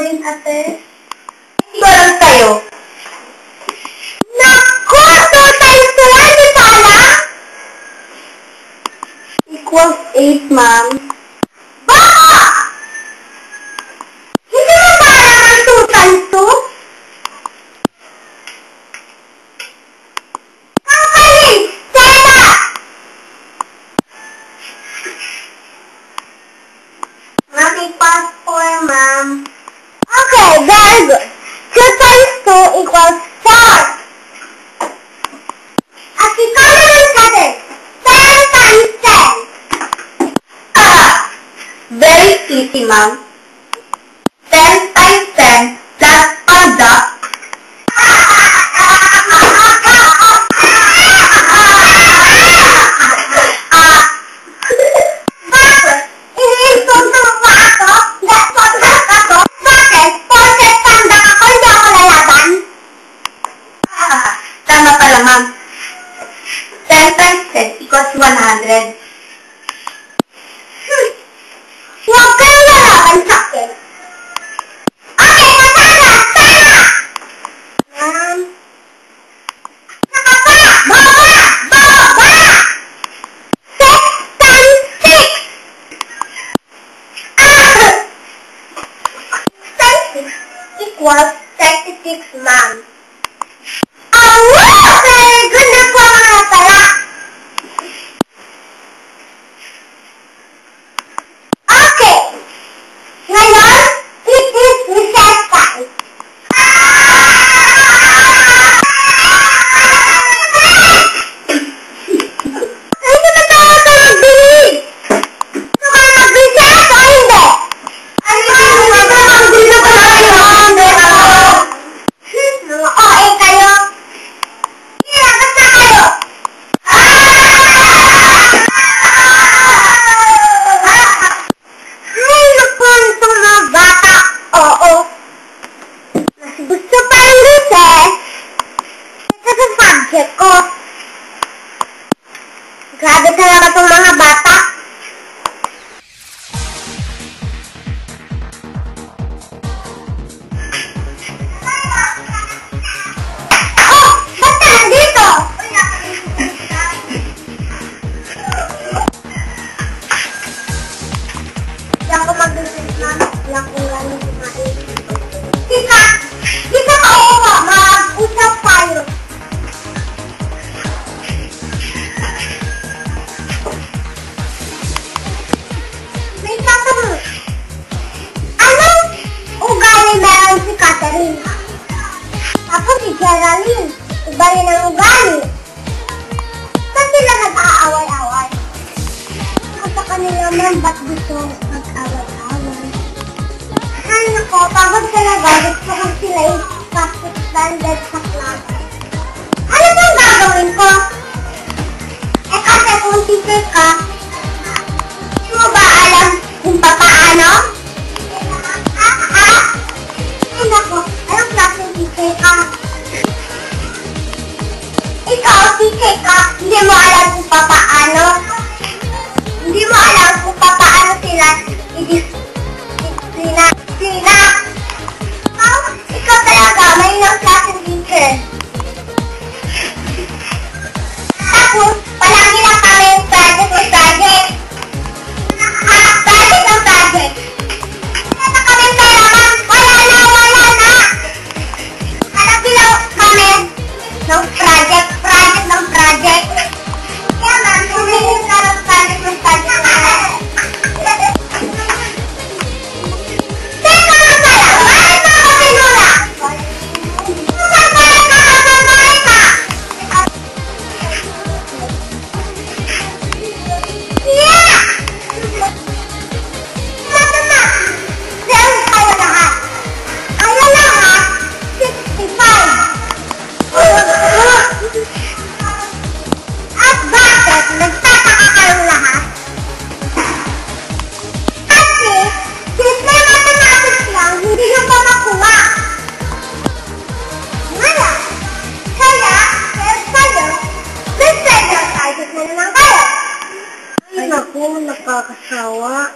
gagawin, ate? Ito lang sa'yo. Naku! 2 times 2, hindi pala? Equals 8, ma'am. Baka! Hindi mo pala ang 2 times 2? Kakalit! Seta! Aking passport, ma'am. Okay, very good. 2 times 2 equals 4. At ikaw naman natin, 10 times 10. Very easy, ma'am. 10 times 10 plus product. Bakit? Iniinsulto mo ba ako? Gatot ako? Bakit? Porket pandak ako, hindi ako lalaban? Tama pala, ma'am. 10 times 10 equals 100. Huwag kayong lalaban sa akin. Okay, kasama! Tama! Ma'am. Nakapa! Baba! Baba! 6 times 6! 6 equals 36, ma'am. Oh, wow! Very good na po mga pala. Okay. Ngayon, it is recess time. Hindi ba tayo magbilig? Gusto ka mag-recess o hindi? Ano yung mag-bilig ko na kayo? Mga OA kayo. Kira, basta kayo. Ay, naku, itong mga bata. Oo. Mas gusto pa yung recess kaysa sa subject ko. Grabe talaga itong mga bata. Oh! Ba't ka nandito? Hindi ako mag-recess, ma'am. Hindi ako galing kumain. Tita! Tita ka uwa! Mag-usap tayo. May tatanong. Anong ugali meron si Catherine? Tapos si Geraldine. Iba rin ang ugali. Ba't sila nag-aaway-away? Sa kanila man, ba't gusto mag-away-away? Ay, nako, pagod talaga. Gusto ko sila i-suspended sa class. Ano bang gagawin ko? Eh kasi kung teacher ka, hindi mo ba alam kung paano? Ay, nako, anong klaseng teacher ka? Ikaw, teacher ka, hindi mo alam kung paano? Hindi mo alam kung paano sila i-disciplina. Ikaw talaga, may ilang klaseng teacher. Tapos, palagi lang kami project. Project ang project. Wala kami pera, ma'am. Wala na. Palagi lang kami ng project. Kaya ma'am, humingi ka ng project. Teka nga pala, bakit mo ako pinula? Saan ka nagkakasamay ka? Yeah! Tama! Sales kayo lahat. Kayo lahat, 65. At bakit nagtataka kayong lahat? Kasi, simple mathematics lang, hindi nyo pa makuha. Ngayon, kaya, special target na naman kayo. Ay, naku, nakakasawa.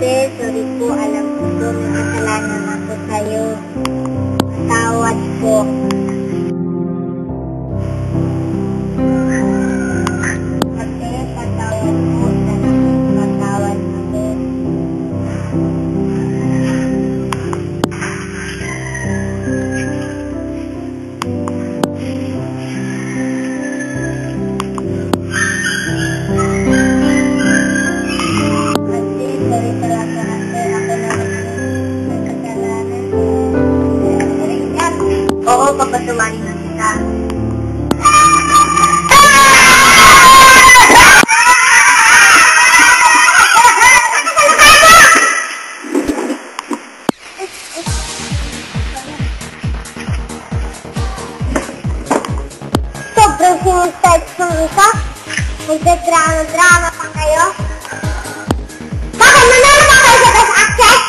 ate, sorry po. Alam ko po, may kasalanan ako sa'yo. Patawad po. Ate, patawad po. Sana po patawad ako. Oo, papatumanin na kita. Sobrang sinistart ng isa. Magdadrama-drama pa kayo. Bakit manalo pa kayo sa best actress?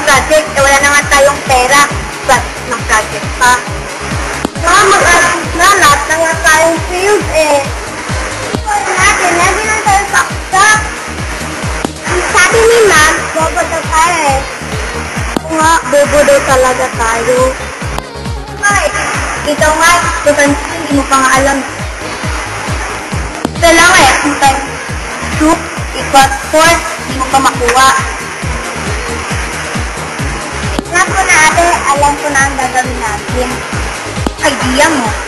Project, wala naman tayong pera. But, ng project pa. Mag-assist na, lahat na nga tayong field eh. Wala natin, lagi lang tayo saksak. Sabi ni ma'am, bobo daw tayo eh. Nga, bobo daw talaga tayo. Ay, ikaw nga, hindi mo pa nga alam. Ito lang eh, kung tayo 2 equals 4, hindi mo pa makuha. Alam ko na ate, alam ko na ang gagawin natin. Idea mo.